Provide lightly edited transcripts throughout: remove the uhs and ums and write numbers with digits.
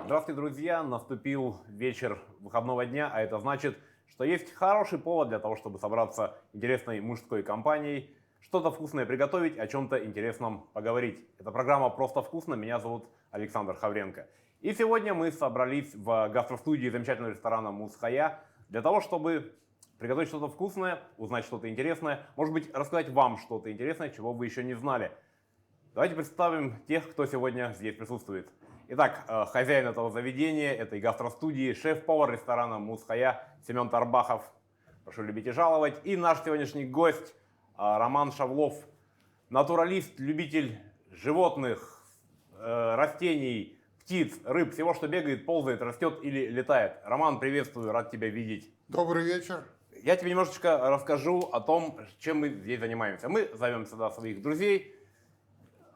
Здравствуйте, друзья! Наступил вечер выходного дня, а это значит, что есть хороший повод для того, чтобы собраться интересной мужской компанией, что-то вкусное приготовить, о чем-то интересном поговорить. Это программа «Просто вкусно». Меня зовут Александр Хавренко. И сегодня мы собрались в гастростудии замечательного ресторана «Мусхая» для того, чтобы приготовить что-то вкусное, узнать что-то интересное, может быть, рассказать вам что-то интересное, чего вы еще не знали. Давайте представим тех, кто сегодня здесь присутствует. Итак, хозяин этого заведения, этой гастростудии, шеф-повар ресторана «Мусхая» Семен Тарбахов. Прошу любить и жаловать. И наш сегодняшний гость Роман Шавлов, натуралист, любитель животных, растений, птиц, рыб, всего, что бегает, ползает, растет или летает. Роман, приветствую, рад тебя видеть. Добрый вечер. Я тебе немножечко расскажу о том, чем мы здесь занимаемся. Мы зовем сюда своих друзей,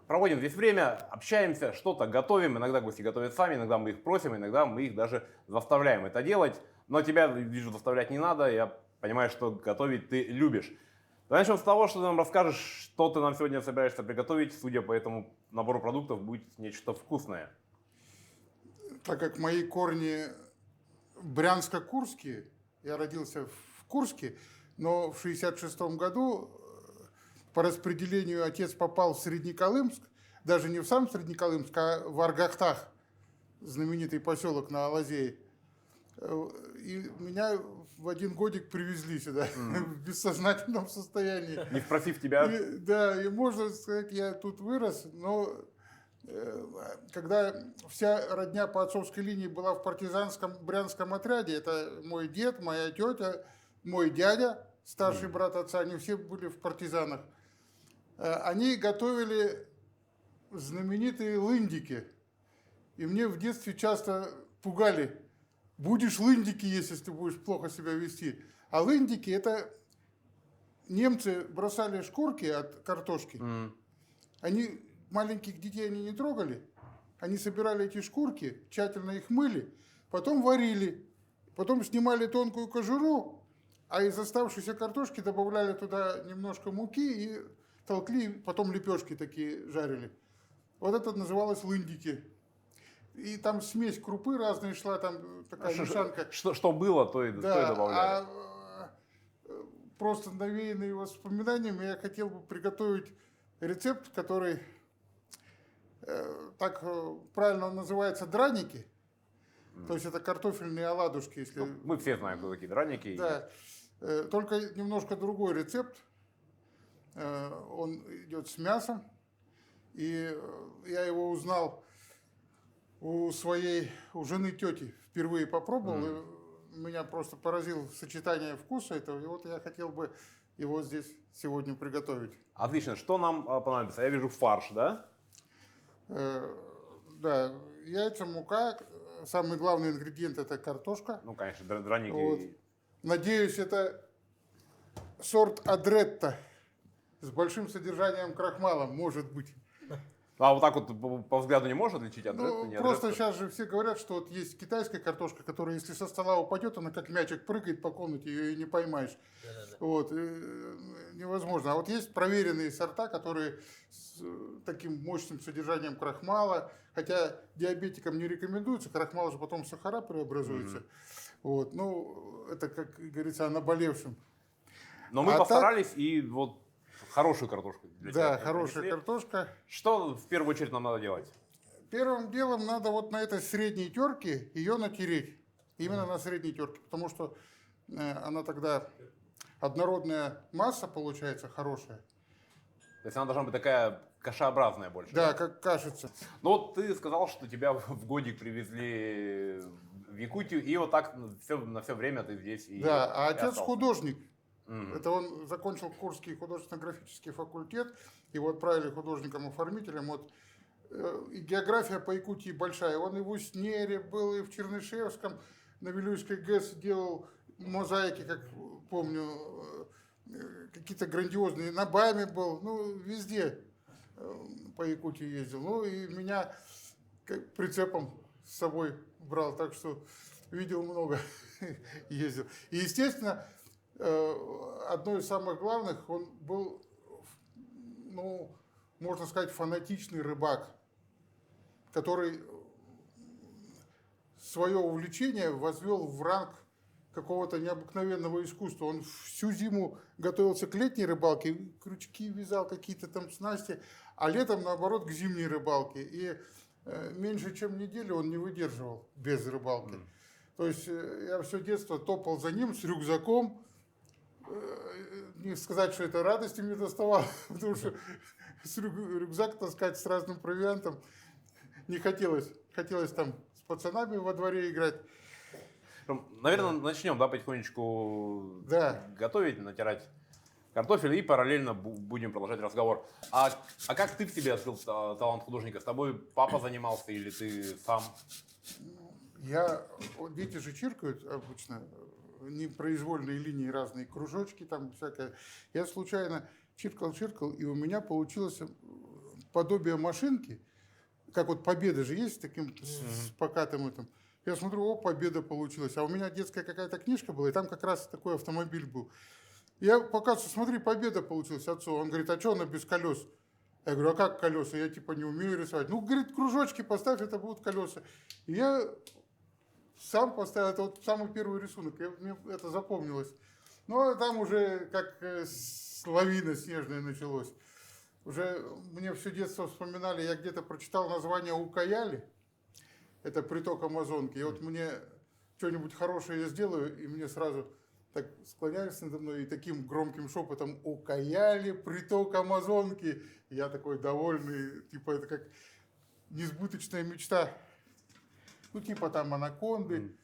проводим здесь время, общаемся, что-то готовим. Иногда гости готовят сами, иногда мы их просим, иногда мы их даже заставляем это делать. Но тебя, вижу, заставлять не надо. Я понимаю, что готовить ты любишь. Давай начнем с того, что ты нам расскажешь, что ты нам сегодня собираешься приготовить. Судя по этому набору продуктов, будет нечто вкусное. Так как мои корни брянско-курские, я родился в Курске, но в 1966 году по распределению отец попал в Среднеколымск, даже не в сам Среднеколымск, а в Аргахтах, знаменитый поселок на Алазее. И меня в один годик привезли сюда в бессознательном состоянии. Не спросив тебя. Да, и можно сказать, я тут вырос, но когда вся родня по отцовской линии была в партизанском брянском отряде, это мой дед, моя тетя, мой дядя, старший брат отца, они все были в партизанах. Они готовили знаменитые лындики. И мне в детстве часто пугали: будешь лындики есть, если ты будешь плохо себя вести. А лындики — это немцы бросали шкурки от картошки. Они, маленьких детей они не трогали. Они собирали эти шкурки, тщательно их мыли, потом варили, потом снимали тонкую кожуру, а из оставшейся картошки добавляли туда немножко муки и толкли, потом лепешки такие жарили. Вот это называлось лындики. И там смесь крупы разные шла, там такая мешанка. Что было, то и добавляли. Просто навеянный воспоминаниями я хотел бы приготовить рецепт, который так правильно он называется драники. То есть это картофельные оладушки. Если... Мы все знаем, кто такие драники. Да. Только немножко другой рецепт. Он идет с мясом. И я его узнал у жены тети. Впервые попробовал. И меня просто поразило сочетание вкуса этого. И вот я хотел бы его здесь сегодня приготовить. Отлично. Что нам понадобится? Я вижу фарш, да? Да, яйца, мука. Самый главный ингредиент — это картошка. Ну, конечно, драники. Вот. Надеюсь, это сорт Адретта с большим содержанием крахмала, может быть. А вот так вот по взгляду не можно отличить Адретта? Ну, просто сейчас же все говорят, что вот есть китайская картошка, которая, если со стола упадет, она как мячик прыгает по комнате, ее и не поймаешь. Вот. Невозможно. А вот есть проверенные сорта, которые с таким мощным содержанием крахмала, хотя диабетикам не рекомендуется, крахмал же потом в сахара преобразуется. Вот. Ну, это, как говорится, о наболевшем. Но мы постарались, и вот хорошую картошку для тебя. Да, хорошая картошка. Что в первую очередь нам надо делать? Первым делом надо вот на этой средней терке ее натереть. Именно на средней терке, потому что она тогда однородная масса получается хорошая. То есть она должна быть такая кашеобразная больше. Да, как кашица. Ну вот ты сказал, что тебя в годик привезли в Якутию, и вот так на все время ты здесь и Да, а отец остался. художник. Это он закончил Курский художественно-графический факультет, его отправили художником-оформителем. Вот, и география по Якутии большая. Он и в Уснере был, и в Чернышевском, на Вилюйской ГЭС делал мозаики, как помню, какие-то грандиозные. На БАМе был, ну, везде по Якутии ездил. Ну, и меня как прицепом с собой брал, так что видел много, ездил. И, естественно, одно из самых главных, он был, ну, можно сказать, фанатичный рыбак, который свое увлечение возвел в ранг какого-то необыкновенного искусства. Он всю зиму готовился к летней рыбалке, крючки вязал, какие-то там снасти, а летом, наоборот, к зимней рыбалке. И меньше чем неделю он не выдерживал без рыбалки. То есть я все детство топал за ним с рюкзаком. Не сказать, что это радости мне доставало, потому что рюкзак таскать с разным провиантом не хотелось. Хотелось там с пацанами во дворе играть. Наверное, начнем, да, потихонечку Да. готовить, натирать картофель и параллельно будем продолжать разговор. А как ты в себе открыл талант художника? С тобой папа занимался или ты сам? Вот дети же чиркают обычно, непроизвольные линии разные, кружочки там всякое. Я случайно чиркал, и у меня получилось подобие машинки, как вот Победа же есть, таким с покатым этим. Я смотрю, о, Победа получилась. А у меня детская какая-то книжка была, и там как раз такой автомобиль был. Я показываю, смотри, Победа получилась отцу. Он говорит, а что она без колес? Я говорю, а как колеса? Я типа не умею рисовать. Ну, говорит, кружочки поставь, это будут колеса. И я сам поставил, это вот самый первый рисунок, мне это запомнилось. Но там уже как лавина снежная началось. Уже мне все детство вспоминали, я где-то прочитал название Укаяли. Это приток Амазонки. И вот мне что-нибудь хорошее я сделаю, и мне сразу так склоняются надо мной и таким громким шепотом «Укаяли, приток Амазонки». И я такой довольный, типа это как несбыточная мечта. Ну, типа там анаконды,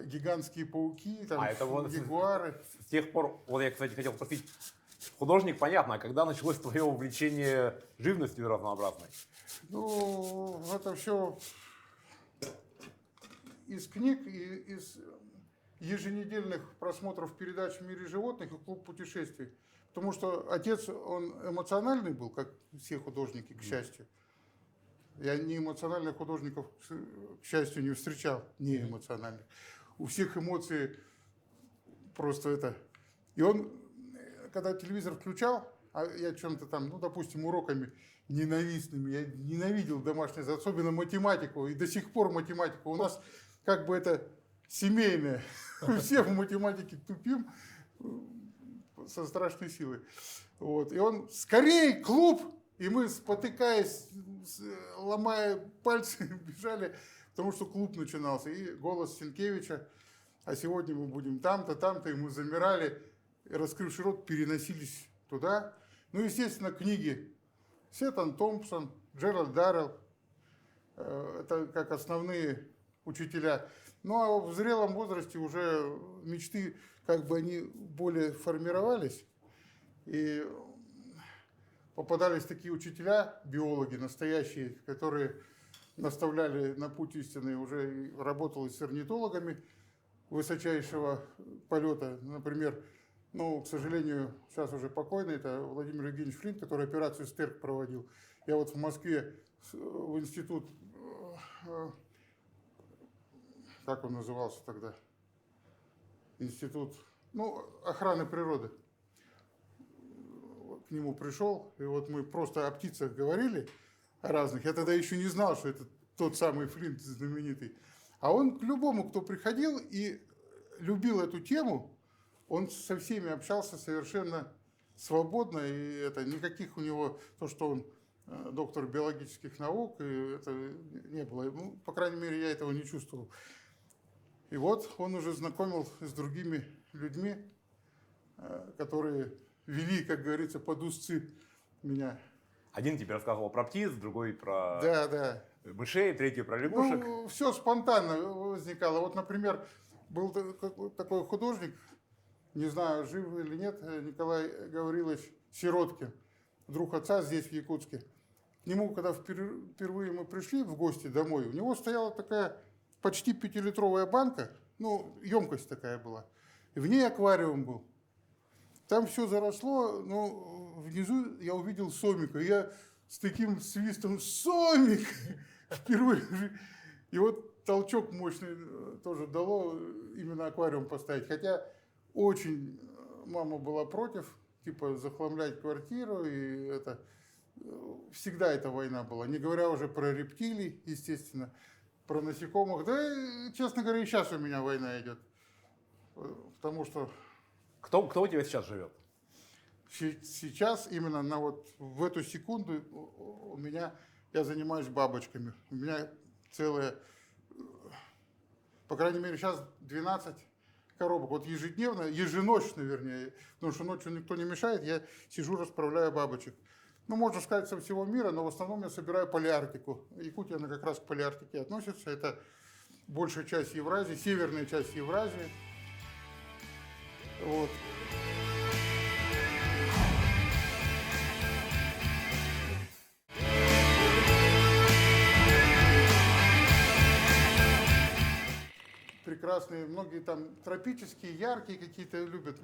гигантские пауки, там это вот ягуары. С тех пор, вот я, кстати, хотел спросить, художник, понятно, а когда началось твое увлечение живностью разнообразной? Ну, это все из книг и из еженедельных просмотров передач «В мире животных» и «Клуб путешествий». Потому что отец, он эмоциональный был, как все художники, к счастью. Я не эмоциональных художников, к счастью, не встречал, не эмоциональных. У всех эмоции просто это. И он, когда телевизор включал, а я чем-то там, ну, допустим, уроками ненавистными, я ненавидел домашнее, особенно математику, и до сих пор математику. У нас как бы это семейное. Все в математике тупим со страшной силой. Вот. И он, скорей, клуб! И мы, спотыкаясь, ломая пальцы, бежали, потому что клуб начинался. И голос Сенкевича, а сегодня мы будем там-то, там-то, и мы замирали, и, раскрывший рот, переносились туда. Ну, естественно, книги. Сеттон Томпсон, Джеральд Даррелл, это как основные учителя. Ну, а в зрелом возрасте уже мечты, как бы они более формировались. И попадались такие учителя, биологи настоящие, которые наставляли на путь истинный. Уже работал и с орнитологами высочайшего полета. Например, ну, к сожалению, сейчас уже покойный, это Владимир Евгеньевич Флинт, который операцию Стерк проводил. Я вот в Москве в институт, как он назывался тогда? Институт, ну, охраны природы. К нему пришел, и вот мы просто о птицах говорили, о разных. Я тогда еще не знал, что это тот самый Флинт знаменитый. А он к любому, кто приходил и любил эту тему, он со всеми общался совершенно свободно, и это никаких у него, то, что он доктор биологических наук, и это не было. Ну, по крайней мере, я этого не чувствовал. И вот он уже знакомил с другими людьми, которые вели, как говорится, под узцы меня. Один тебе рассказывал про птиц, другой про мышей, третий про лягушек. Ну, все спонтанно возникало. Вот, например, был такой художник, не знаю, жив или нет, Николай Гаврилович Сироткин, друг отца здесь, в Якутске. К нему, когда впервые мы пришли в гости домой, у него стояла такая почти 5-литровая банка, ну, емкость такая была, и в ней аквариум был. Там все заросло, но внизу я увидел сомика. И я с таким свистом «Сомик!» впервые. И вот толчок мощный тоже дало именно аквариум поставить. Хотя очень мама была против, типа захламлять квартиру. И это всегда эта война была. Не говоря уже про рептилий, естественно. про насекомых. Да, честно говоря, и сейчас у меня война идет. Потому что Кто у тебя сейчас живет? сейчас, именно в эту секунду, я занимаюсь бабочками. У меня целая, по крайней мере, сейчас 12 коробок. Вот ежедневно, еженочно, вернее, потому что ночью никто не мешает, я сижу, расправляю бабочек. Ну, можно сказать, со всего мира, но в основном я собираю палеарктику. Якутия, она как раз к палеарктике относится. Это большая часть Евразии, северная часть Евразии. Вот. Прекрасные, многие там тропические, яркие какие-то любят.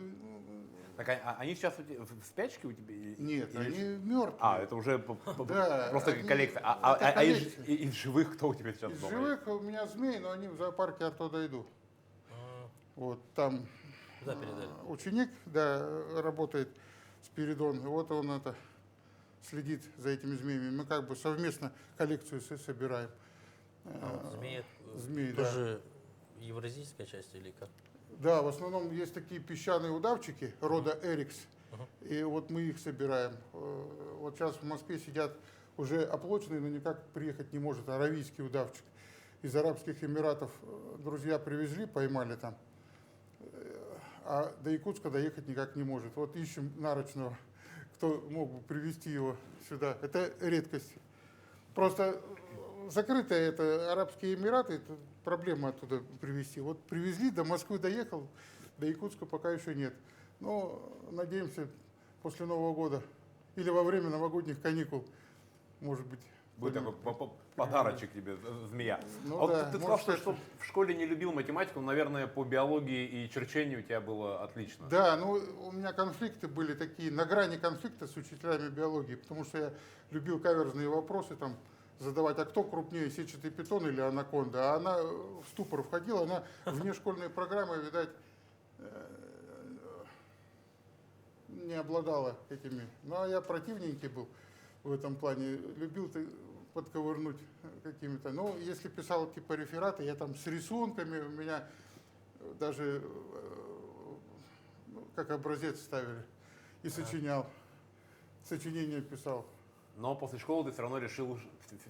Так они сейчас в спячке у тебя? Нет, они мертвые. Это уже Да, просто они- коллекция. это коллекция. Из живых кто у тебя сейчас Из дома? живых у меня змеи, но они в зоопарке оттуда идут. А, Вот там Куда передали? ученик, да, работает Спиридон. Вот он следит за этими змеями. Мы как бы совместно коллекцию собираем. Змеи, Змеи, да. тоже евразийская часть или как? Да, в основном есть такие песчаные удавчики рода Эрикс. И вот мы их собираем. Вот сейчас в Москве сидят уже оплоченные, но никак приехать не может. Аравийский удавчик. Из Арабских Эмиратов друзья привезли, поймали там. А до Якутска доехать никак не может. Вот ищем нарочного, кто мог бы привезти его сюда. Это редкость. Просто закрытые это Арабские Эмираты, это проблема оттуда привезти. Вот привезли, до Москвы доехал, до Якутска пока еще нет. Но надеемся, после Нового года или во время новогодних каникул, может быть. Будет такой подарочек тебе, змея. Ну А вот да, ты может, сказал, что в школе не любил математику, но, наверное, по биологии и черчению у тебя было отлично. Да, ну у меня конфликты были такие, на грани конфликта с учителями биологии, потому что я любил каверзные вопросы там задавать, а кто крупнее, сетчатый питон или анаконда? А она в ступор входила, она вне школьной программы, видать, не обладала этими. Ну, а я противненький был в этом плане, любил ты подковырнуть какими-то. Ну, если писал типа рефераты, я там с рисунками, у меня даже как образец ставили и сочинял, сочинение писал. Но после школы ты все равно решил,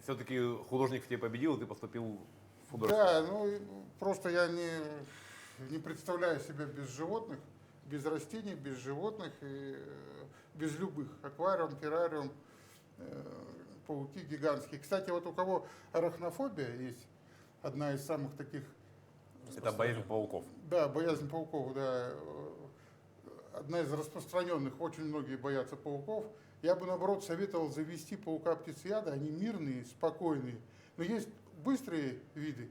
все-таки художник в тебе победил, и ты поступил в художественное. Да, ну просто я не представляю себя без животных, без растений, без животных, и без любых. Аквариум, террариум, пауки гигантские. Кстати, вот у кого арахнофобия есть, одна из самых таких... Это боязнь пауков. Да, боязнь пауков, да. Одна из распространенных, очень многие боятся пауков. Я бы, наоборот, советовал завести паука-птицеяда, они мирные, спокойные. Но есть быстрые виды,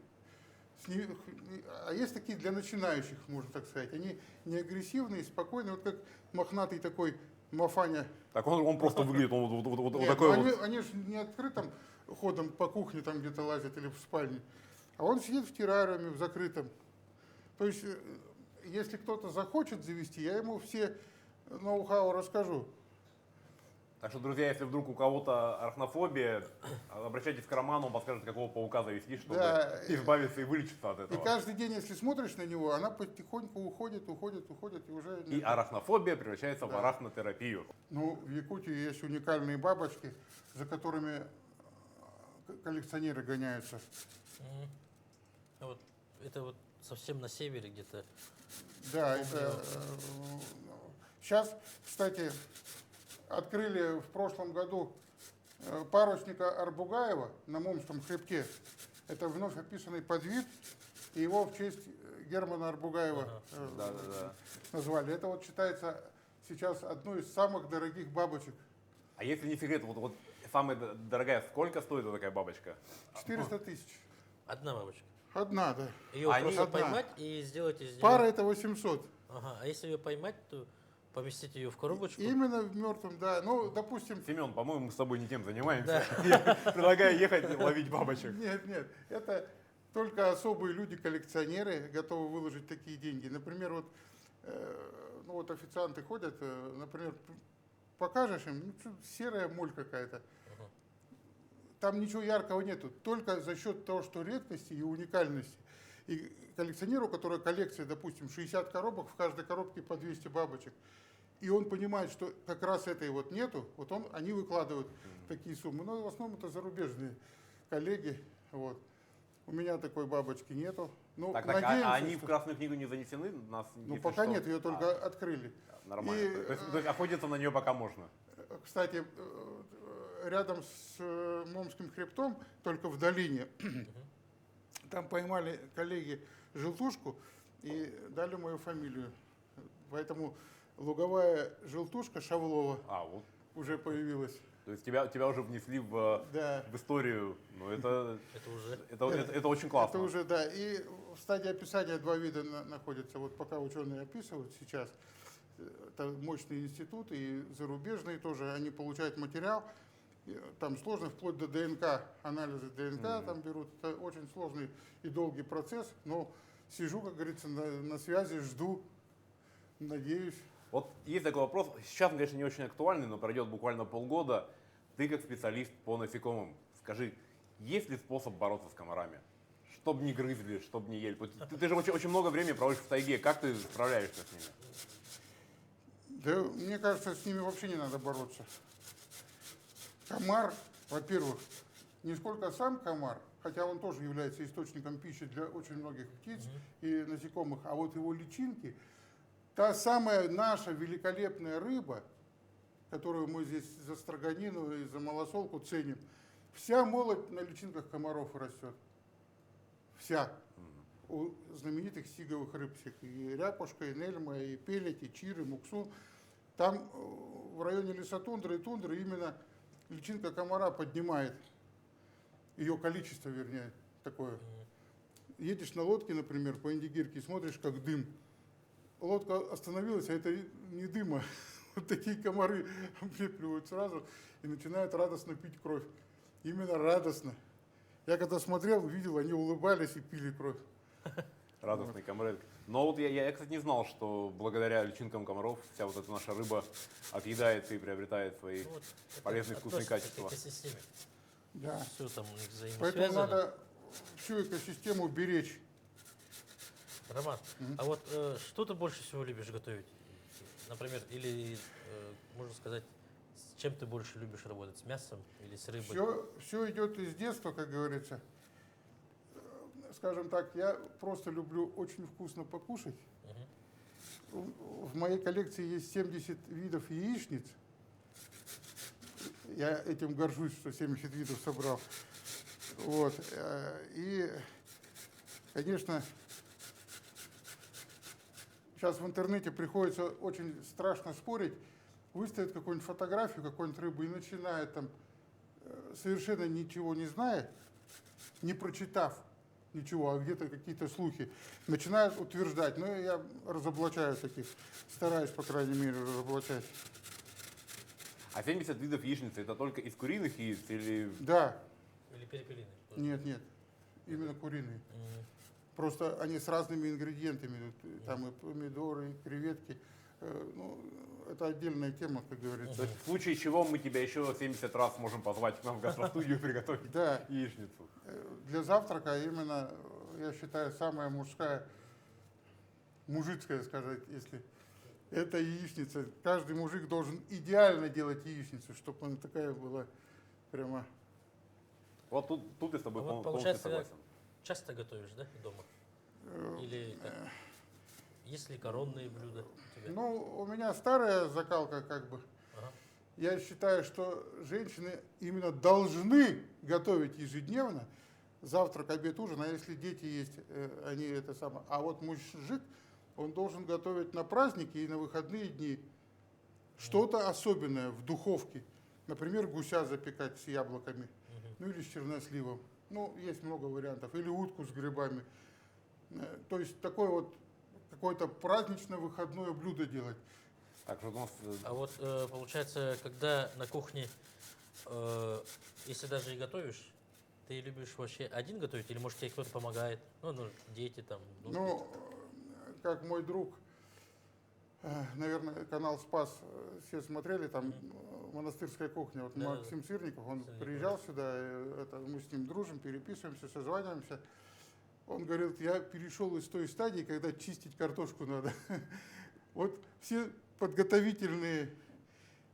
а есть такие для начинающих, можно так сказать. Они не агрессивные, спокойные, вот как мохнатый такой Мафаня. Так он просто выглядит, он вот Нет, такой они, вот. они же не открытым ходом по кухне там где-то лазят или в спальне, а он сидит в террариуме, в закрытом. То есть, если кто-то захочет завести, я ему все ноу-хау расскажу. Так что, друзья, если вдруг у кого-то арахнофобия, обращайтесь к Роману, он подскажет, какого паука завести, чтобы Да. избавиться и вылечиться от И этого. каждый день, если смотришь на него, она потихоньку уходит, и уже... И арахнофобия превращается в Да. арахнотерапию. Ну, в Якутии есть уникальные бабочки, за которыми коллекционеры гоняются. Мгм. А вот это вот совсем на севере где-то. Да, это... Сейчас, кстати, открыли в прошлом году парусника Арбугаева на Момском хребте. Это вновь описанный подвид, и его в честь Германа Арбугаева Да. назвали. Это вот считается сейчас одной из самых дорогих бабочек. А если не секрет, вот самая дорогая, сколько стоит вот такая бабочка? 400 тысяч. Одна бабочка. Одна, да. Ее Они- просто Одна. поймать и сделать из нее... Пара это 800. Ага, а если ее поймать, то поместить ее в коробочку? Именно в мертвом, да. Ну, допустим, Семен, по-моему, мы с тобой не тем занимаемся. Да. Я предлагаю ехать и ловить бабочек. нет, это только особые люди, коллекционеры, готовы выложить такие деньги. Например, вот, ну вот официанты ходят, например, покажешь им, ну, что, серая моль какая-то. там ничего яркого нету. Только за счет того, что редкости и уникальности. И коллекционеру, у которого коллекция, допустим, 60 коробок, в каждой коробке по 200 бабочек, и он понимает, что как раз этой вот нету, вот они выкладывают такие суммы. Но в основном это зарубежные коллеги. Вот. У меня такой бабочки нету. Ну, Так, надеемся, а они что... в Красную книгу не занесены? Ну, пока нет, ее только открыли. Нормально. И, То есть охотиться на нее пока можно. Кстати, рядом с Момским хребтом, только в долине, там поймали коллеги желтушку и дали мою фамилию. Поэтому луговая желтушка Шавлова Вот. уже появилась. То есть тебя уже внесли в историю. Ну, это очень классно. Это уже, да. И в стадии описания два вида находятся. Вот пока ученые описывают сейчас. Это мощный институт и зарубежные тоже. Они получают материал. Там сложно, вплоть до ДНК, анализы ДНК там берут. Это очень сложный и долгий процесс. Но сижу, как говорится, на связи, жду, надеюсь. Вот есть такой вопрос. Сейчас, конечно, не очень актуальный, но пройдет буквально полгода. Ты как специалист по насекомым, скажи, есть ли способ бороться с комарами? Чтоб не грызли, чтоб не ели. Ты же очень много времени проводишь в тайге. Как ты справляешься с ними? Да, мне кажется, с ними вообще не надо бороться. Комар, во-первых, не сколько сам комар, хотя он тоже является источником пищи для очень многих птиц и насекомых, а вот его личинки, та самая наша великолепная рыба, которую мы здесь за строганину и за малосолку ценим, вся молоть на личинках комаров растет. Вся. У знаменитых сиговых рыб всех. И ряпушка, и нельма, и пелети, и чиры, муксун. Там в районе лесотундры и тундры именно личинка комара поднимает, ее количество, вернее, такое. Едешь на лодке, например, по Индигирке, смотришь, как дым. Лодка остановилась, а это не дыма. Вот такие комары облепливают сразу и начинают радостно пить кровь. Именно радостно. Я когда смотрел, видел, они улыбались и пили кровь. Радостный комрад. Но вот я, кстати, не знал, что благодаря личинкам комаров вся вот эта наша рыба отъедается и приобретает свои полезные вкусные качества. К экосистеме. Да. Все там у них Поэтому взаимосвязано. надо всю экосистему беречь. Роман, а вот что ты больше всего любишь готовить? Например, или, можно сказать, с чем ты больше любишь работать? С мясом или с рыбой? Все идет из детства, как говорится. Скажем так, я просто люблю очень вкусно покушать. В моей коллекции есть 70 видов яичниц. Я этим горжусь, что 70 видов собрал. Вот. И, конечно, сейчас в интернете приходится очень страшно спорить. Выставит какую-нибудь фотографию какой-нибудь рыбы и начинает там, совершенно ничего не зная, не прочитав ничего, а где-то какие-то слухи, начинают утверждать. Но я разоблачаю таких, стараюсь, по крайней мере, разоблачать. А 70 видов яичницы это только из куриных яиц или... Да. Или перепелиный? Нет, именно куриные. Просто они с разными ингредиентами. Там и помидоры, и креветки. Ну, это отдельная тема, как говорится. То есть в случае чего мы тебя еще 70 раз можем позвать к нам в гастростудию и приготовить яичницу. Для завтрака именно, я считаю, самая мужицкая, сказать, если это яичница. Каждый мужик должен идеально делать яичницу, чтобы она такая была прямо... Вот тут я с тобой полностью получается, согласен. Часто готовишь, да, дома? Или как? Есть ли коронные блюда у тебя? Ну, у меня старая закалка, как бы. Я считаю, что женщины именно должны готовить ежедневно завтрак, обед, ужин, а если дети есть, они это самое. А вот мужик, он должен готовить на праздники и на выходные дни что-то особенное в духовке. Например, гуся запекать с яблоками, ну или с черносливом. Ну, есть много вариантов. Или утку с грибами. То есть такое вот какое-то праздничное выходное блюдо делать. Так, что у нас... А вот получается, когда на кухне, если даже и готовишь, ты любишь вообще один готовить, или может тебе кто-то помогает? Ну, дети там. Ну, как мой друг, наверное, канал «Спас», все смотрели, там монастырская кухня. Вот Да, Максим Сырников, он Сырников, приезжал сюда, мы с ним дружим, переписываемся, созваниваемся. Он говорил, я перешел из той стадии, когда чистить картошку надо. Вот все подготовительные,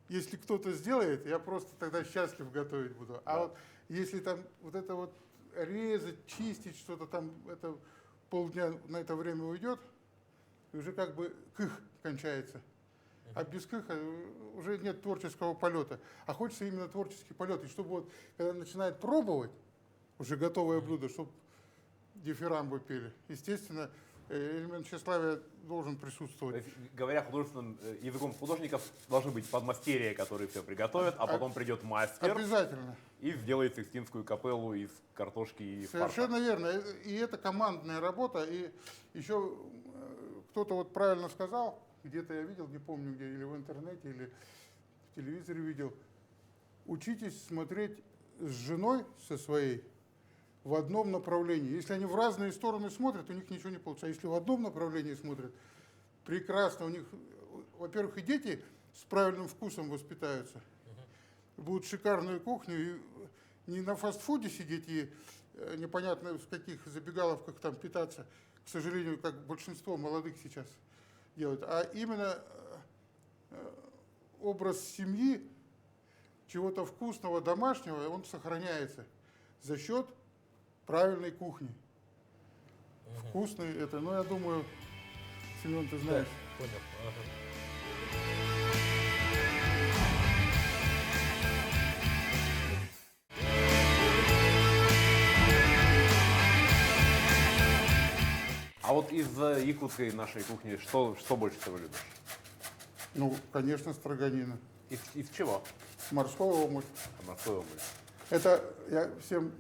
если кто-то сделает, я просто тогда счастлив готовить буду. А вот если там вот это вот резать, чистить что-то там, это полдня на это время уйдет, и уже как бы кых кончается. А без кыха уже нет творческого полета. А хочется именно творческий полет. И чтобы вот, когда начинает пробовать уже готовое блюдо, чтобы дифирамбы пели, естественно, элемент тщеславия должен То присутствовать. есть, говоря художественным языком художников, должны быть подмастерья, которые все приготовят, а потом придет мастер Обязательно. и сделает Сикстинскую капеллу из картошки и фарша. Совершенно верно. И это командная работа. И еще кто-то вот правильно сказал, где-то я видел, не помню где, или в интернете, или в телевизоре видел. Учитесь смотреть с женой со своей в одном направлении. Если они в разные стороны смотрят, у них ничего не получается. А если в одном направлении смотрят, прекрасно. У них, во-первых, и дети с правильным вкусом воспитаются. Будут шикарную кухню. И не на фастфуде сидеть и непонятно в каких забегаловках там питаться, к сожалению, как большинство молодых сейчас делают, а именно образ семьи, чего-то вкусного, домашнего, он сохраняется за счет правильной кухни. Вкусный это, ну я думаю, Семен, ты знаешь. Да, понял. Ага. А вот из якутской нашей кухни что больше всего любишь? Ну, конечно, строганина. Из чего? Морской омуль. Морской омуль. Это я всем,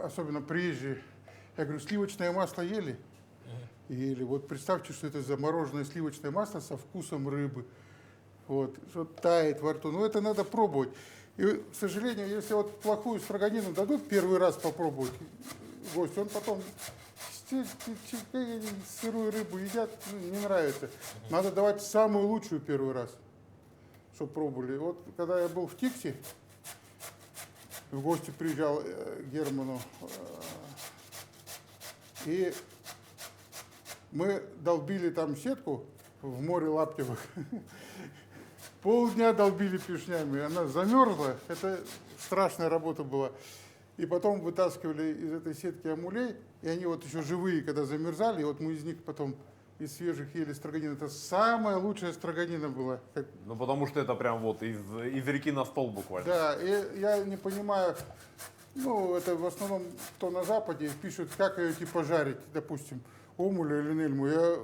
особенно приезжие, я говорю, сливочное масло ели? Ели. Вот представьте, что это замороженное сливочное масло со вкусом рыбы. Вот, что тает во рту. Ну, это надо пробовать. И, к сожалению, если вот плохую строганину дадут первый раз попробовать гость, он потом сырую рыбу едят, ну, не нравится. Надо давать самую лучшую первый раз, чтобы пробовали. Вот когда я был в Тиксе, в гости приезжал к Герману, и мы долбили там сетку в море Лаптевых. Полдня долбили пешнями, она замерзла, это страшная работа была. И потом вытаскивали из этой сетки амулей, и они вот еще живые, когда замерзали, и вот мы из них потом из свежих ели строганину. Это самая лучшая строганина была. Ну, потому что это прям вот из реки на стол буквально. Да, и я не понимаю, ну, это в основном кто на Западе пишут, как ее типа жарить, допустим, омуля или нельму. Я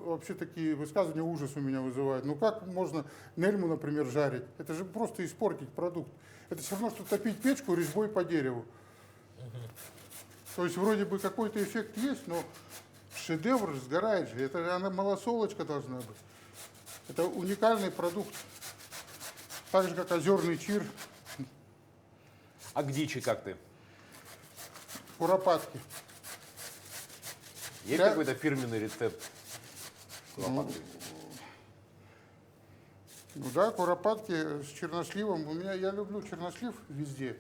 вообще такие высказывания ужас у меня вызывают. Ну как можно нельму, например, жарить? Это же просто испортить продукт. Это все равно, что топить печку резьбой по дереву. То есть вроде бы какой-то эффект есть, но шедевр сгорает же. Это же она малосолочка должна быть. Это уникальный продукт. Так же, как озерный чир, А к дичи как ты? куропатки. Есть Я- какой-то фирменный рецепт? куропатки? Ну да, куропатки с черносливом. Я люблю чернослив везде.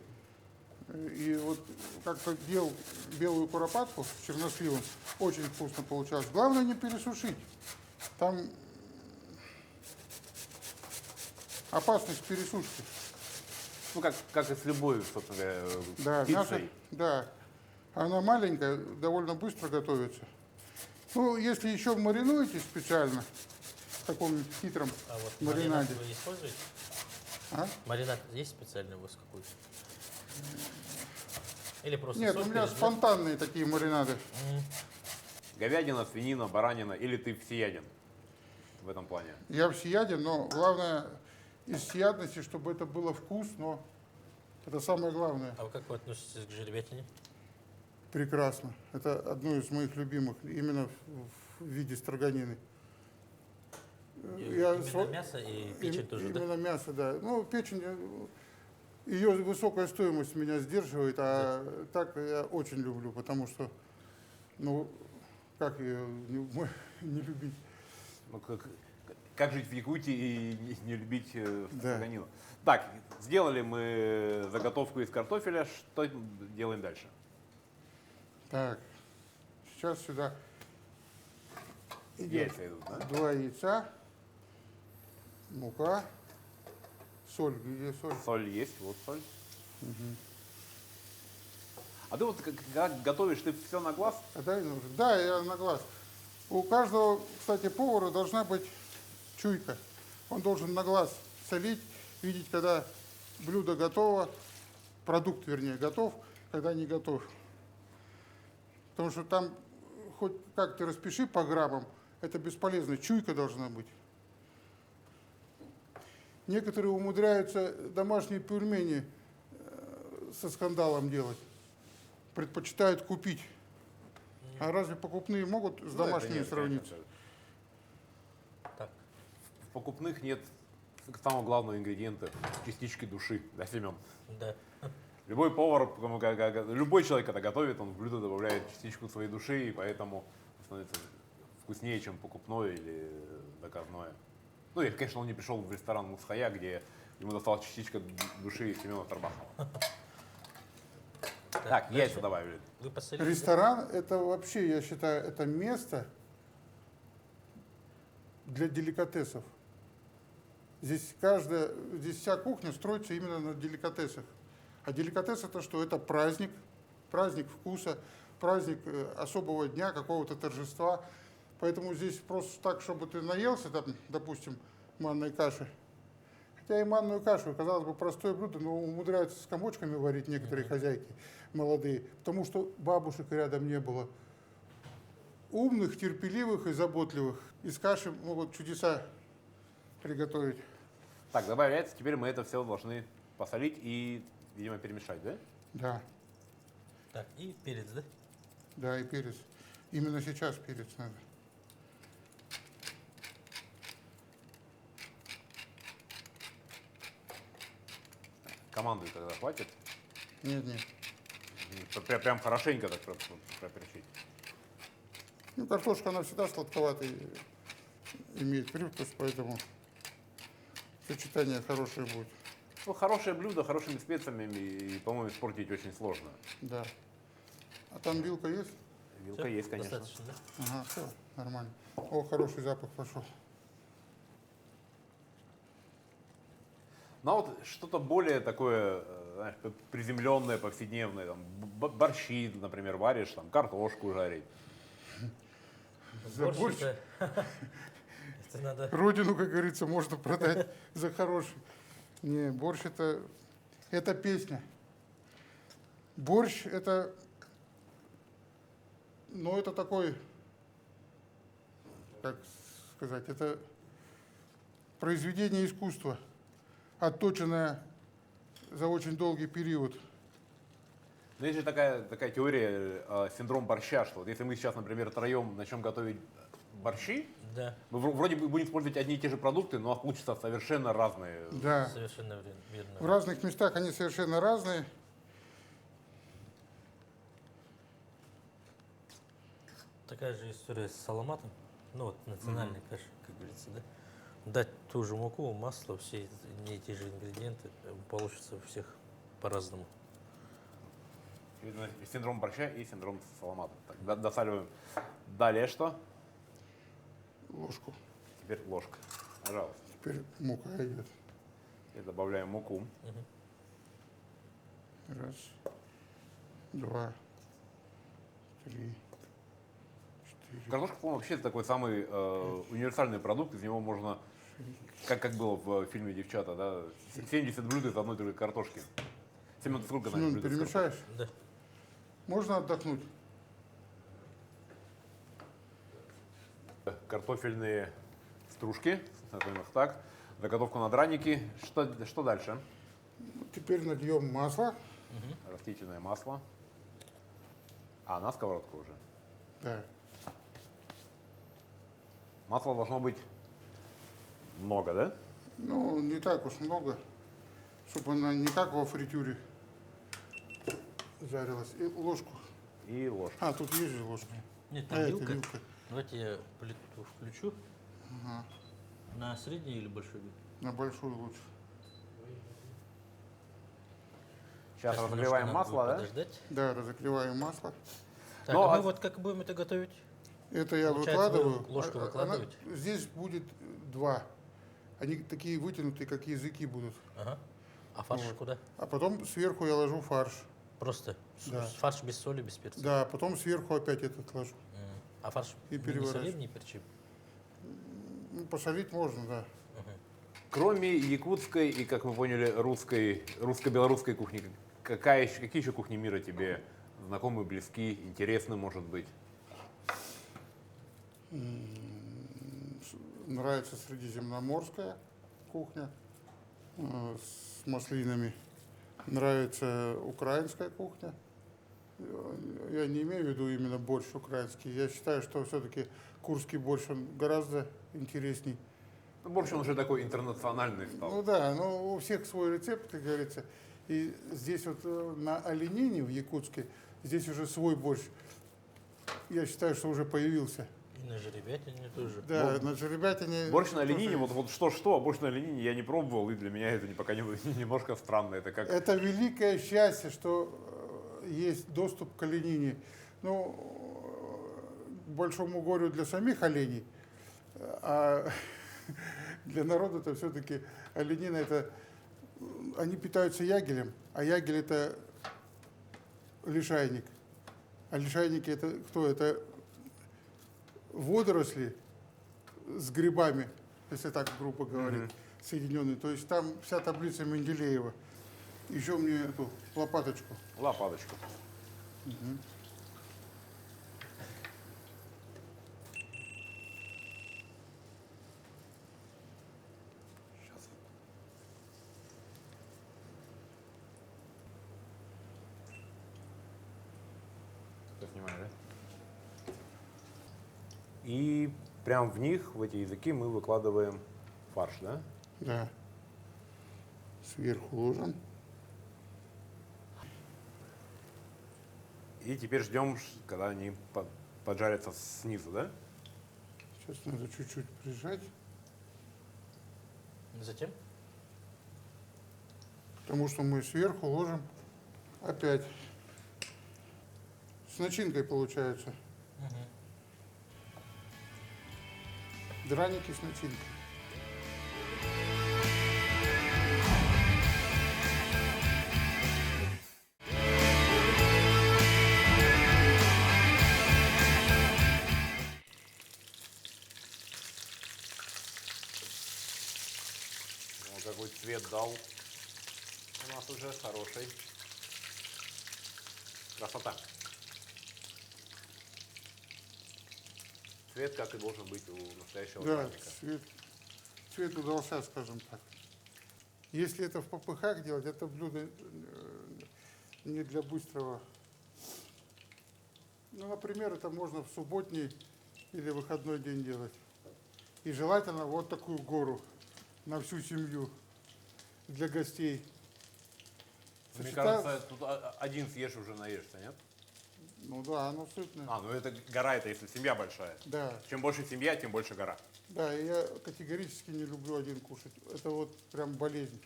И вот как-то делал белую куропатку с черносливом. Очень вкусно получалось. Главное не пересушить. Там опасность пересушки. Ну, как и с любой, собственно говоря, Да, мясо, птицей. да. Она маленькая, довольно быстро готовится. Ну, если еще маринуете специально, в таком хитром А вот маринаде. маринад вы используете? А? Маринад есть специальный у вас какой-то? Или просто Нет, у соль, меня перец, да? спонтанные такие маринады. Говядина, свинина, баранина, или ты всеяден в этом плане? Я всеяден, но главное из всеядности, чтобы это было вкусно. Это самое главное. А вы как вы относитесь к жеребятине? Прекрасно. Это одно из моих любимых, именно в виде строганины. Именно мясо и печень тоже, да? Именно мясо, да. Ну, печень, ее высокая стоимость меня сдерживает, а так я очень люблю, потому что, ну, как ее не любить? Ну, как жить в Якутии и не любить Да. строганину. Так, сделали мы заготовку из картофеля. Что делаем дальше? Так, сейчас сюда идет Яйца идут, да? 2 яйца, мука, соль. Где соль? Соль есть, вот соль. А ты вот когда готовишь, ты все на глаз? А дай нужен. Да, я на глаз. У каждого, кстати, повара должна быть чуйка. Он должен на глаз солить, видеть, когда блюдо готово, продукт, вернее, готов, когда не готов. Потому что там хоть как ты распиши по граммам, это бесполезно. Чуйка должна быть. Некоторые умудряются домашние пельмени со скандалом делать. Предпочитают купить. А разве покупные могут с Ну, это домашними нет, сравниться? конечно. Так. В покупных нет самого главного ингредиента — частички души, да, Семен? Да. Любой повар, любой человек, когда готовит, он в блюдо добавляет частичку своей души, и поэтому становится вкуснее, чем покупное или заказное. Ну, если, конечно, он не пришел в ресторан Мусхая, где ему досталась частичка души Семена Тарбахова. Так, яйца дальше. добавили. Вы посолили? да? Ресторан – это вообще, я считаю, это место для деликатесов. Здесь вся кухня строится именно на деликатесах. А деликатес – это что? Это праздник, праздник вкуса, праздник особого дня, какого-то торжества. Поэтому здесь просто так, чтобы ты наелся, там, допустим, манной каши. Хотя и манную кашу, казалось бы, простое блюдо, но умудряются с комочками варить некоторые хозяйки молодые, потому что бабушек рядом не было. Умных, терпеливых и заботливых из каши могут чудеса приготовить. Так, добавили яйца, теперь мы это все должны посолить и, видимо, перемешать, да? Да, Так, и перец, да? да, и перец. Именно сейчас перец надо. Командую, когда хватит. Нет, нет. Прям хорошенько так проперчить. Ну, картошка, она всегда сладковатая имеет привкус, поэтому сочетание хорошее будет. Ну, хорошее блюдо, хорошими специями, и, по-моему, испортить очень сложно. Да. А там вилка есть? Вилка Всё? есть, конечно. Достаточно, да? Ага, все, нормально. О, хороший запах пошел. Ну, а вот что-то более такое, знаешь, приземленное, повседневное, там, борщи, например, варишь, там, картошку жарить. За борщ? Борщ это это надо... Родину, как говорится, можно продать за хороший. Не, борщ это песня. Борщ это, ну это такой, как сказать, это произведение искусства, отточенное за очень долгий период. Но есть же такая теория, синдром борща, что вот если мы сейчас, например, втроем начнем готовить борщи, Да, мы вроде бы будем использовать одни и те же продукты, но получится совершенно разные. Да. совершенно верно. В разных местах они совершенно разные. Такая же история с саламатом. Ну вот национальная каша, как говорится, да? Дать ту же муку, масло, все не те же ингредиенты, получится у всех по-разному. Видно, синдром борща и синдром саламата. Так, досаливаем. Далее что? Ложку. Теперь ложка. Пожалуйста. Теперь мука идет. И добавляем муку. Раз, два, три, четыре. Картошка, по-моему, вообще такой самый универсальный продукт. Из него можно, как было в фильме «Девчата», да, 70 блюд из одной только картошки. Семен, ты сколько знаешь Семен, блюд из перемешаешь? Да. Можно отдохнуть? картошки? Картофельные стружки, назовем их так. Заготовку на драники. Что дальше? Теперь нальем масло. Растительное масло. А, на сковородку уже. Да. Масла должно быть много, да? Ну, не так уж много, чтобы она не как во фритюре жарилась. И ложку. И ложка. А, тут есть же ложка. Нет, А, там это вилка. вилка. Давайте я плиту включу. Ага. На средний или большой бит? На большую лучше. Сейчас Сейчас разогреваем немножко надо масло, будет да? подождать. Да, разогреваем масло. Так, Ну, а мы а- вот как будем это готовить? Это я Получается, вы выкладываю. ложку выкладываете? Здесь будет два. Они такие вытянутые, как языки будут. Ага. А фарш Вот. куда? А потом сверху я ложу фарш. Просто Да. фарш без соли, без перца. Да, потом сверху опять этот ложу. А фарш И мы не переворачиваю. солим, не перчим? Ну, посолить можно, да. Кроме якутской и, как мы поняли, русско-белорусской кухни, какие еще кухни мира тебе знакомы, близки, интересны, может быть? Нравится средиземноморская кухня с маслинами. Нравится украинская кухня. Я не имею в виду именно борщ украинский. Я считаю, что все-таки курский борщ он гораздо интересней. Ну, борщ он уже такой интернациональный стал. Ну да, но у всех свой рецепт, как говорится. И здесь вот на оленине в Якутске, здесь уже свой борщ. Я считаю, что уже появился. И на жеребятине тоже. Да, на жеребятине... Борщ на тоже оленине, есть. вот что, а борщ на оленине я не пробовал, и для меня это пока немножко странно. Это как... Это великое счастье, что есть доступ к оленине. Ну, к большому горю для самих оленей, а для народа это все-таки оленина это... Они питаются ягелем, а ягель это лишайник. А лишайники это кто? Это водоросли с грибами, если так грубо говорить, соединенные. То есть там вся таблица Менделеева. Еще мне эту лопаточку. Лопаточку. Сейчас. Всё снимаю, да? И прям в них, в эти языки, мы выкладываем фарш, да? Да. Сверху ложим. И теперь ждем, когда они поджарятся снизу, да? Сейчас надо чуть-чуть прижать, Затем? потому что мы сверху ложим опять. С начинкой получается. Драники с начинкой. Вот какой цвет дал у нас уже хороший. Красота. Цвет, как и должен быть у настоящего Да, праздника. цвет удался, скажем так. Если это в попыхах делать, это блюдо не для быстрого. Ну, например, это можно в субботний или выходной день делать. И желательно вот такую гору на всю семью для гостей. Мне Сочетав- кажется, тут один съешь уже наешься, нет? Ну да, оно сытное. А, ну это гора, это если семья большая. Да, Чем больше семья, тем больше гора. да, и я категорически не люблю один кушать. Это вот прям болезнь.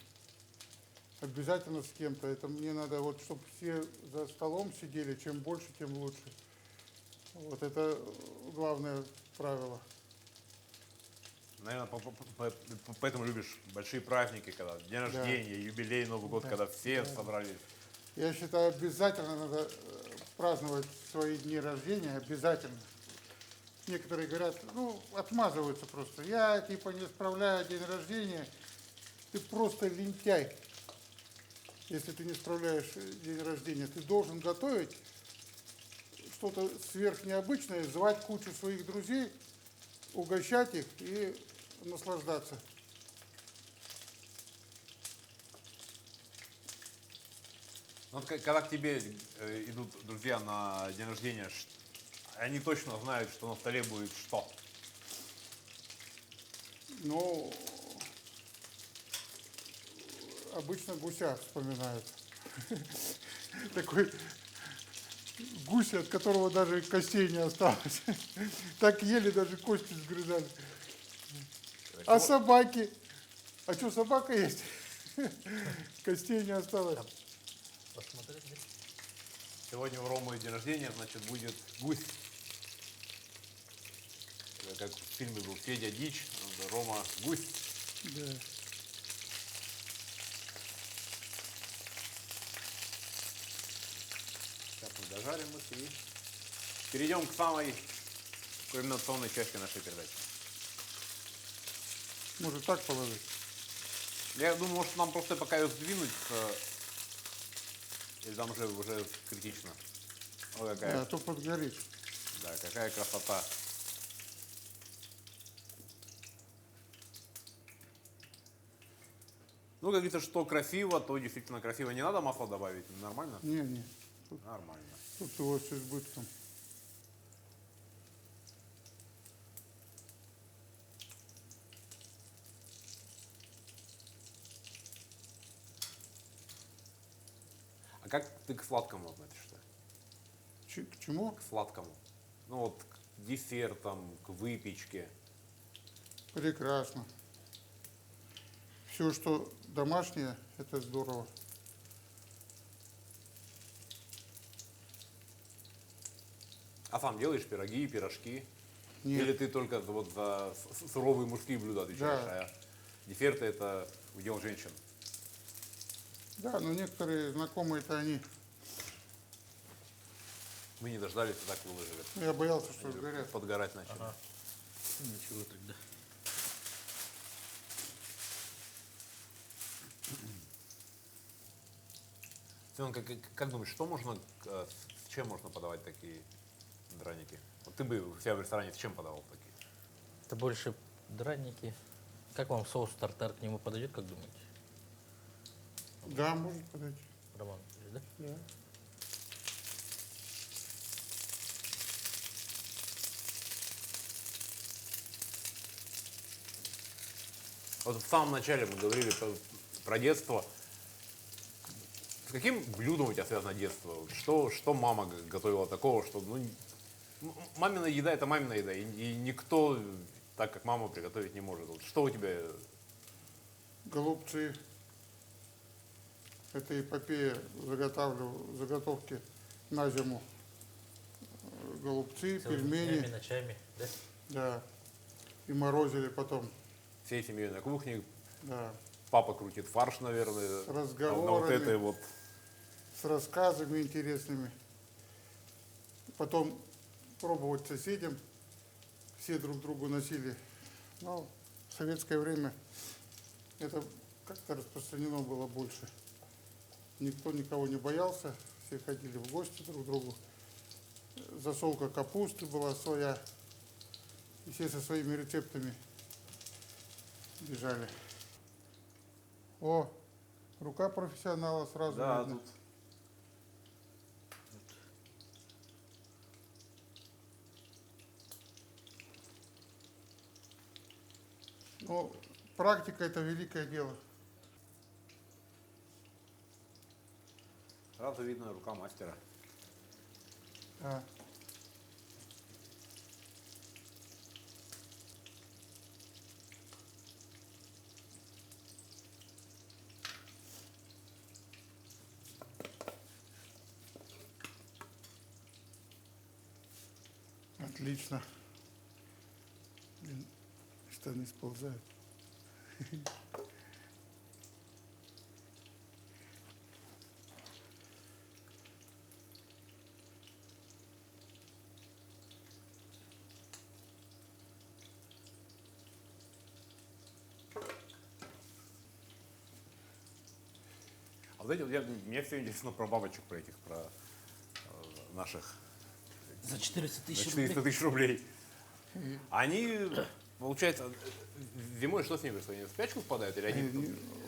Обязательно с кем-то. Это мне надо, вот, чтобы все за столом сидели, чем больше, тем лучше. Вот это главное правило. Наверное, поэтому любишь большие праздники, когда день рождения, юбилей, Новый год, Да. когда все собрались. Я считаю, обязательно надо праздновать свои дни рождения, обязательно. Некоторые говорят, ну, отмазываются просто. Я типа не справляю день рождения. Ты просто лентяй, если ты не справляешь день рождения. Ты должен готовить что-то сверхнеобычное, звать кучу своих друзей, угощать их и наслаждаться. Ну, вот когда к тебе идут друзья на день рождения, они точно знают, что на столе будет что. Ну, обычно гуся вспоминают. Такой гусь, от которого даже костей не осталось. Так ели, даже кости сгрызали. А собаки? А что, собака есть? Костей не осталось. Посмотреть, да? Сегодня у Ромы день рождения, значит, будет гусь. Как в фильме был Федя Дичь, Рома гусь. Да. Сейчас мы дожарим их и перейдем к самой кульминационной части нашей передачи. Может так положить? Я думаю, может нам просто пока ее сдвинуть, или там уже критично. О, какая, Да, а то подгорит. да, какая красота. Ну, как говорится, что красиво, то действительно красиво. Не надо масла добавить, нормально? Не. Нормально. Тут его с избытком. А как ты к сладкому относишься? К чему? К сладкому. Ну вот к десертам, к выпечке. Прекрасно. Все, что домашнее, это здорово. А сам делаешь пироги, пирожки? Нет. Или ты только вот за суровые мужские блюда отвечаешь, Да. а десерты это удел женщин? Да, но некоторые знакомые-то они... Мы не дождались и так выложили. Ну, я боялся, что сгорят. Подгорать начали. Ага. Ничего тогда. Семен, как думаешь, что можно, с чем можно подавать такие драники? Вот ты бы у себя в ресторане с чем подавал такие? Это больше драники. Как вам соус тартар к нему подойдет, как думаете? Да, может подойти. Роман, да? Да. Вот в самом начале мы говорили про детство. С каким блюдом у тебя связано детство? Что мама готовила такого, что мамина еда это мамина еда, и никто так, как мама, приготовить не может. Вот что у тебя? Голубцы. Это эпопея. Заготовки на зиму. Голубцы, Целыми пельмени. днями, ночами, да? Да. И морозили потом. Всей семьей на кухне. Да. Папа крутит фарш, наверное. С На вот разговорами. этой вот. С рассказами интересными. Потом пробовать соседям. Все друг другу носили. Но в советское время это как-то распространено было больше. Никто никого не боялся. Все ходили в гости друг к другу. Засолка капусты была своя. И все со своими рецептами бежали. О, рука профессионала сразу Да, видно. тут. Ну, практика – это великое дело. Сразу видно рука мастера. Да. Отлично. Блин, штаны сползают. А вот эти, мне все интересно про бабочек, про этих, про наших За 400 за тысяч 400 тысяч рублей. Они, получается, зимой что с ними происходит? Они в спячку впадают или они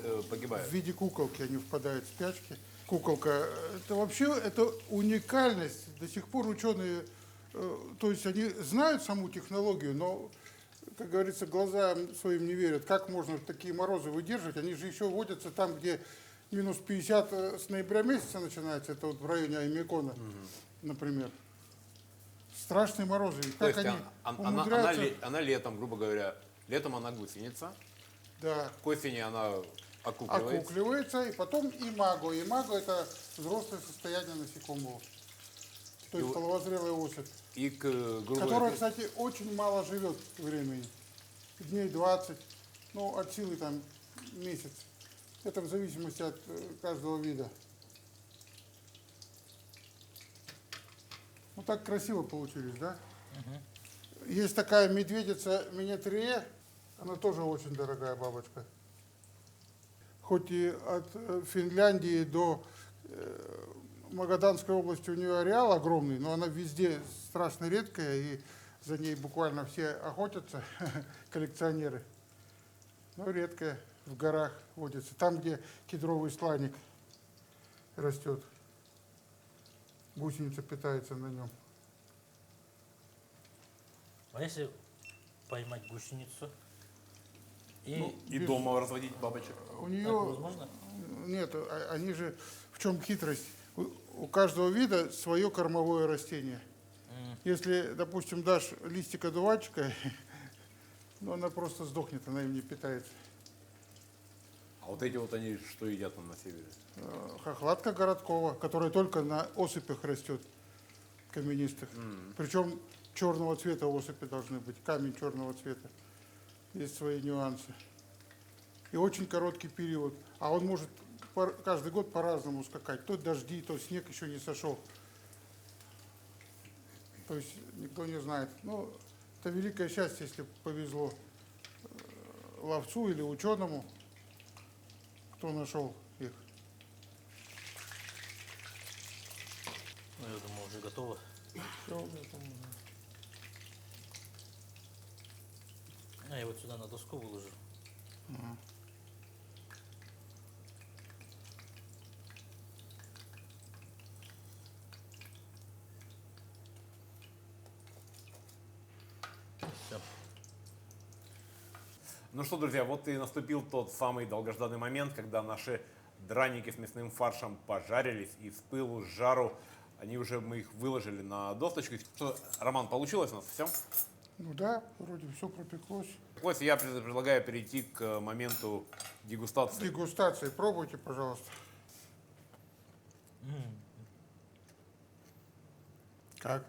В погибают? виде куколки они впадают в спячки. Куколка, это вообще это уникальность. До сих пор ученые, то есть они знают саму технологию, но, как говорится, глазам своим не верят. Как можно такие морозы выдерживать? Они же еще водятся там, где минус 50 с ноября месяца начинается, это вот в районе Аймекона, например. Страшные морозы. И То как есть они она умудряются... летом, грубо говоря, Летом она гусеница, Да, к осени она окукливается. окукливается, и потом имаго. Имаго – это взрослое состояние насекомого. То есть И- половозрелая особь. И к грубой... Которая, кстати, очень мало живет времени. Дней 20, ну, от силы там месяц. Это в зависимости от каждого вида. Ну, так красиво получились, да? Есть такая медведица Минетрие, она тоже очень дорогая бабочка. Хоть и от Финляндии до Магаданской области у нее ареал огромный, но она везде страшно редкая, и за ней буквально все охотятся, коллекционеры. Но редкая, в горах водится, там, где кедровый сланик растет. Гусеница питается на нем. А если поймать гусеницу и Ну, И без- дома разводить бабочек. У так нее возможно? нет, они же, в чем хитрость? У каждого вида свое кормовое растение. Если, допустим, дашь листик одуванчика, ну, она просто сдохнет, она им не питается. А вот эти вот они что едят там на севере? Хохлатка городкова, которая только на осыпях растет, каменистых. Причем черного цвета осыпи должны быть, камень черного цвета. Есть свои нюансы. И очень короткий период. А он может каждый год по-разному скакать. То дожди, то снег еще не сошел. То есть никто не знает. Ну, это великое счастье, если повезло ловцу или ученому, кто нашел их. Ну, я думаю, уже готово. Всё, готово, да. А я вот сюда на доску выложу. Все. Ну что, друзья, вот и наступил тот самый долгожданный момент, когда наши драники с мясным фаршем пожарились, и с пылу, с жару мы их выложили на досточку. Что, Роман, получилось у нас все? Ну да, вроде все пропеклось. Я предлагаю перейти к моменту дегустации. Дегустации пробуйте, пожалуйста. Как?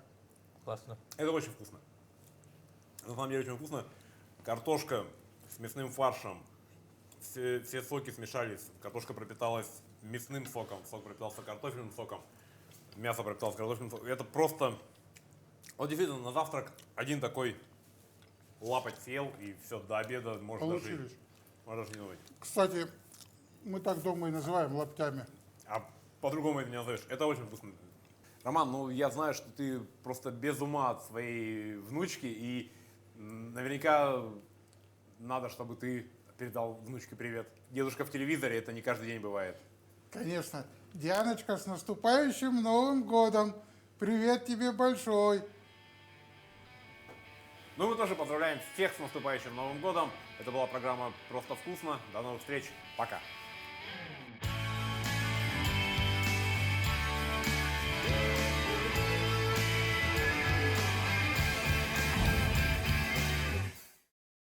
Классно. Это очень вкусно. На самом деле очень вкусно. Картошка с мясным фаршем. Все соки смешались. Картошка пропиталась мясным соком. Сок пропитался картофельным соком. Мясо пропиталось картофельным соком. Это просто... Вот действительно, на завтрак один такой лапоть съел, и все, до обеда можно Получились. даже не думать. Кстати, мы так дома и называем лаптями. А по-другому это не назовешь. Это очень вкусно. Роман, ну я знаю, что ты просто без ума от своей внучки, и наверняка надо, чтобы ты передал внучке привет. Дедушка в телевизоре, это не каждый день бывает. Конечно. Дианочка, с наступающим Новым годом! Привет тебе большой! Ну, мы тоже поздравляем всех с наступающим Новым годом. Это была программа «Просто вкусно». До новых встреч. Пока.